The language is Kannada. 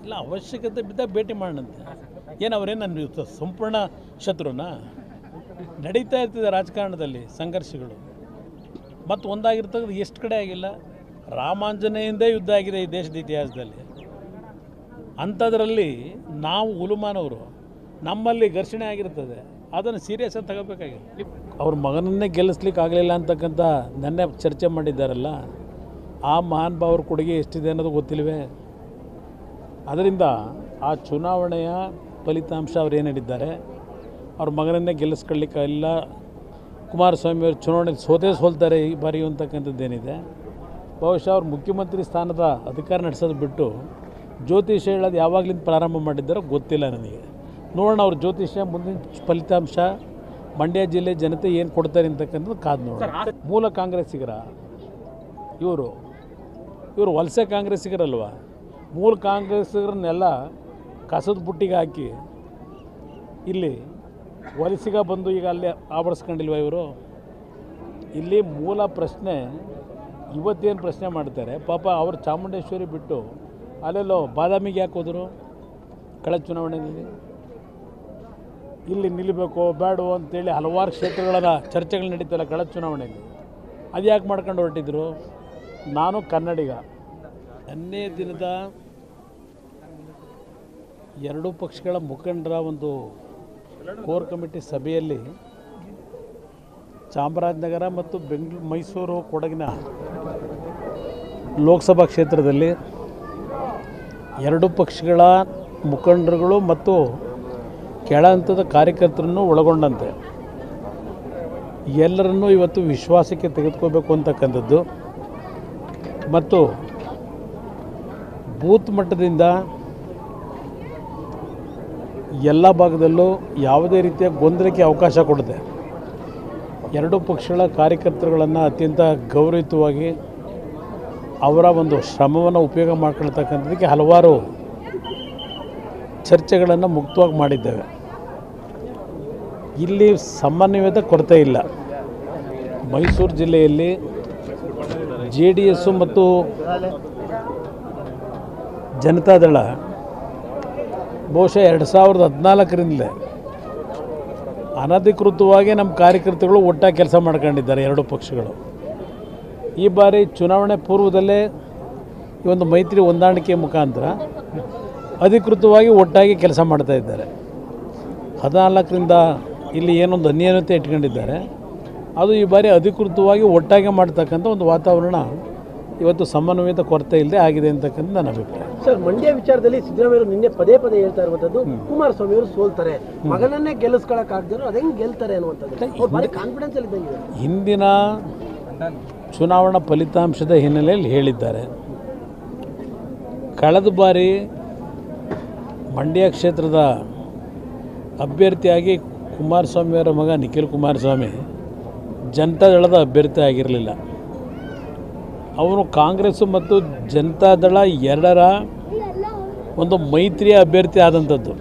ಇಲ್ಲ, ಅವಶ್ಯಕತೆ ಬಿದ್ದಾಗ ಭೇಟಿ ಮಾಡೋಣಂತೆ. ಏನು ಅವರೇನು ನನ್ನ ಸಂಪೂರ್ಣ ಶತ್ರುನಾ? ನಡೀತಾ ಇರ್ತದೆ ರಾಜಕಾರಣದಲ್ಲಿ ಸಂಘರ್ಷಗಳು. ಮತ್ತು ಒಂದಾಗಿರ್ತಕ್ಕಂಥ ಎಷ್ಟು ಕಡೆ ಆಗಿಲ್ಲ. ರಾಮಾಂಜನೇಯಿಂದ ಯುದ್ಧ ಆಗಿದೆ ಈ ದೇಶದ ಇತಿಹಾಸದಲ್ಲಿ. ಅಂಥದ್ರಲ್ಲಿ ನಾವು ಹುಲುಮಾನವರು, ನಮ್ಮಲ್ಲಿ ಘರ್ಷಣೆ ಆಗಿರ್ತದೆ, ಅದನ್ನು ಸೀರಿಯಸ್ ಆಗಿ ತಗೋಬೇಕಾಗಿಲ್ಲ. ಅವ್ರ ಮಗನನ್ನೇ ಗೆಲ್ಲಿಸ್ಲಿಕ್ಕೆ ಆಗಲಿಲ್ಲ ಅಂತಕ್ಕಂಥ ನೆನ್ನೆ ಚರ್ಚೆ ಮಾಡಿದ್ದಾರಲ್ಲ, ಆ ಮಹಾನ್ ಭಾವರ ಕೊಡುಗೆ ಎಷ್ಟಿದೆ ಅನ್ನೋದು ಗೊತ್ತಿಲ್ವೇ? ಅದರಿಂದ ಆ ಚುನಾವಣೆಯ ಫಲಿತಾಂಶ ಅವ್ರು ಏನು ಹೇಳಿದ್ದಾರೆ, ಅವ್ರ ಮಗನನ್ನೇ ಗೆಲ್ಲಿಸ್ಕೊಳ್ಳಿಕ್ಕಾಗಿಲ್ಲ, ಕುಮಾರಸ್ವಾಮಿ ಅವರು ಚುನಾವಣೆಯಲ್ಲಿ ಸೋಲ್ತಾರೆ ಈ ಬಾರಿ ಅಂತಕ್ಕಂಥದ್ದೇನಿದೆ. ಬಹುಶಃ ಅವ್ರು ಮುಖ್ಯಮಂತ್ರಿ ಸ್ಥಾನದ ಅಧಿಕಾರ ನಡೆಸೋದು ಬಿಟ್ಟು ಜ್ಯೋತಿಷ್ಯ ಹೇಳೋದು ಯಾವಾಗಲಿಂದ ಪ್ರಾರಂಭ ಮಾಡಿದ್ದಾರೋ ಗೊತ್ತಿಲ್ಲ ನನಗೆ. ನೋಡೋಣ ಅವ್ರ ಜ್ಯೋತಿಷ್ಯ ಮುಂದಿನ ಫಲಿತಾಂಶ ಮಂಡ್ಯ ಜಿಲ್ಲೆ ಜನತೆ ಏನು ಕೊಡ್ತಾರೆ ಅಂತಕ್ಕಂಥದ್ದು ಕಾದು ನೋಡೋಣ. ಮೂಲ ಕಾಂಗ್ರೆಸ್ಸಿಗರ ಇವರು ವಲಸೆ ಕಾಂಗ್ರೆಸ್ಸಿಗರಲ್ವ? ಮೂಲ ಕಾಂಗ್ರೆಸ್ಸಿಗರನ್ನೆಲ್ಲ ಕಸದ ಬುಟ್ಟಿಗೆ ಹಾಕಿ ಇಲ್ಲಿ ವಲಸಿಗ ಬಂದು ಈಗ ಅಲ್ಲಿ ಆವರಿಸ್ಕೊಂಡಿಲ್ವ ಇವರು? ಇಲ್ಲಿ ಮೂಲ ಪ್ರಶ್ನೆ ಇವತ್ತೇನು ಪ್ರಶ್ನೆ ಮಾಡ್ತಾರೆ ಪಾಪ, ಅವರು ಚಾಮುಂಡೇಶ್ವರಿ ಬಿಟ್ಟು ಅಲ್ಲೆಲ್ಲೋ ಬಾದಾಮಿಗೆ ಯಾಕೆ ಹೋದರು ಕಳೆದ ಚುನಾವಣೆಯಲ್ಲಿ? ಇಲ್ಲಿ ನಿಲ್ಲಬೇಕೋ ಬೇಡವೋ ಅಂತೇಳಿ ಹಲವಾರು ಕ್ಷೇತ್ರಗಳ ಚರ್ಚೆಗಳು ನಡೀತಲ್ಲ ಕಳೆದ ಚುನಾವಣೆಯಲ್ಲಿ. ಅದು ಯಾಕೆ ಮಾಡ್ಕೊಂಡು ಹೊರಟಿದ್ರು? ನಾನು ಕನ್ನಡಿಗ. ನಿನ್ನೆ ದಿನದ ಎರಡೂ ಪಕ್ಷಗಳ ಮುಖಂಡರ ಒಂದು ಕೋರ್ ಕಮಿಟಿ ಸಭೆಯಲ್ಲಿ ಚಾಮರಾಜನಗರ ಮತ್ತು ಮೈಸೂರು ಕೊಡಗಿನ ಲೋಕಸಭಾ ಕ್ಷೇತ್ರದಲ್ಲಿ ಎರಡೂ ಪಕ್ಷಗಳ ಮುಖಂಡರುಗಳು ಮತ್ತು ಕೆಳ ಹಂತದ ಕಾರ್ಯಕರ್ತರನ್ನು ಒಳಗೊಂಡಂತೆ ಎಲ್ಲರನ್ನೂ ಇವತ್ತು ವಿಶ್ವಾಸಕ್ಕೆ ತೆಗೆದುಕೋಬೇಕು ಅಂತಕ್ಕಂಥದ್ದು ಮತ್ತು ಬೂತ್ ಮಟ್ಟದಿಂದ ಎಲ್ಲ ಭಾಗದಲ್ಲೂ ಯಾವುದೇ ರೀತಿಯ ಗೊಂದಲಕ್ಕೆ ಅವಕಾಶ ಕೊಡದೆ ಎರಡೂ ಪಕ್ಷಗಳ ಕಾರ್ಯಕರ್ತರುಗಳನ್ನು ಅತ್ಯಂತ ಗೌರವಯುತವಾಗಿ ಅವರ ಒಂದು ಶ್ರಮವನ್ನು ಉಪಯೋಗ ಮಾಡ್ಕೊಳ್ತಕ್ಕಂಥದ್ದಕ್ಕೆ ಹಲವಾರು ಚರ್ಚೆಗಳನ್ನು ಮುಕ್ತವಾಗಿ ಮಾಡಿದ್ದೇವೆ. ಇಲ್ಲಿ ಸಮನ್ವಯದ ಕೊರತೆ ಇಲ್ಲ. ಮೈಸೂರು ಜಿಲ್ಲೆಯಲ್ಲಿ JDS ಮತ್ತು ಜನತಾದಳ ಬಹುಶಃ 2014ರಿಂದಲೇ ಅನಧಿಕೃತವಾಗಿ ನಮ್ಮ ಕಾರ್ಯಕರ್ತರುಗಳು ಒಟ್ಟಾಗಿ ಕೆಲಸ ಮಾಡ್ಕೊಂಡಿದ್ದಾರೆ ಎರಡೂ ಪಕ್ಷಗಳು. ಈ ಬಾರಿ ಚುನಾವಣೆ ಪೂರ್ವದಲ್ಲೇ ಈ ಒಂದು ಮೈತ್ರಿ ಹೊಂದಾಣಿಕೆ ಮುಖಾಂತರ ಅಧಿಕೃತವಾಗಿ ಒಟ್ಟಾಗಿ ಕೆಲಸ ಮಾಡ್ತಾಯಿದ್ದಾರೆ. 14ರಿಂದ ಇಲ್ಲಿ ಏನೊಂದು ಅನ್ಯೋನ್ಯತೆ ಇಟ್ಕೊಂಡಿದ್ದಾರೆ, ಅದು ಈ ಬಾರಿ ಅಧಿಕೃತವಾಗಿ ಒಟ್ಟಾಗಿ ಮಾಡ್ತಕ್ಕಂಥ ಒಂದು ವಾತಾವರಣ ಇವತ್ತು ಸಮನ್ವಯದ ಕೊರತೆ ಇಲ್ಲದೆ ಆಗಿದೆ ಅಂತಕ್ಕಂಥ ನನ್ನ ಅಭಿಪ್ರಾಯ. ಸರ್, ಮಂಡ್ಯ ವಿಚಾರದಲ್ಲಿ ಸಿದ್ದರಾಮಯ್ಯ ನಿನ್ನೆ ಪದೇ ಹೇಳ್ತಾ ಇರುವಂಥದ್ದು ಕುಮಾರಸ್ವಾಮಿ ಅವರು ಸೋಲ್ತಾರೆ, ಮಗನನ್ನೇ ಗೆಲ್ಲಿಸ್ಕೊಳ್ಳೋಕ್ಕಾಗದಿರೋ ಅದು ಹೆಂಗೆ ಗೆಲ್ತಾರೆ ಅನ್ನುವಂಥದ್ದು ಕಾನ್ಫಿಡೆನ್ಸ್ ಅಲ್ಲಿ ಇದ್ದಂಗಿದೆ. ಹಿಂದಿನ ಚುನಾವಣಾ ಫಲಿತಾಂಶದ ಹಿನ್ನೆಲೆಯಲ್ಲಿ ಹೇಳಿದ್ದಾರೆ. ಕಳೆದ ಬಾರಿ ಮಂಡ್ಯ ಕ್ಷೇತ್ರದ ಅಭ್ಯರ್ಥಿಯಾಗಿ ಕುಮಾರಸ್ವಾಮಿಯವರ ಮಗ ನಿಖಿಲ್ ಕುಮಾರಸ್ವಾಮಿ ಜನತಾದಳದ ಅಭ್ಯರ್ಥಿ ಆಗಿರಲಿಲ್ಲ. ಅವನು ಕಾಂಗ್ರೆಸ್ಸು ಮತ್ತು ಜನತಾದಳ ಎರಡರ ಒಂದು ಮೈತ್ರಿಯ ಅಭ್ಯರ್ಥಿ ಆದಂಥದ್ದು.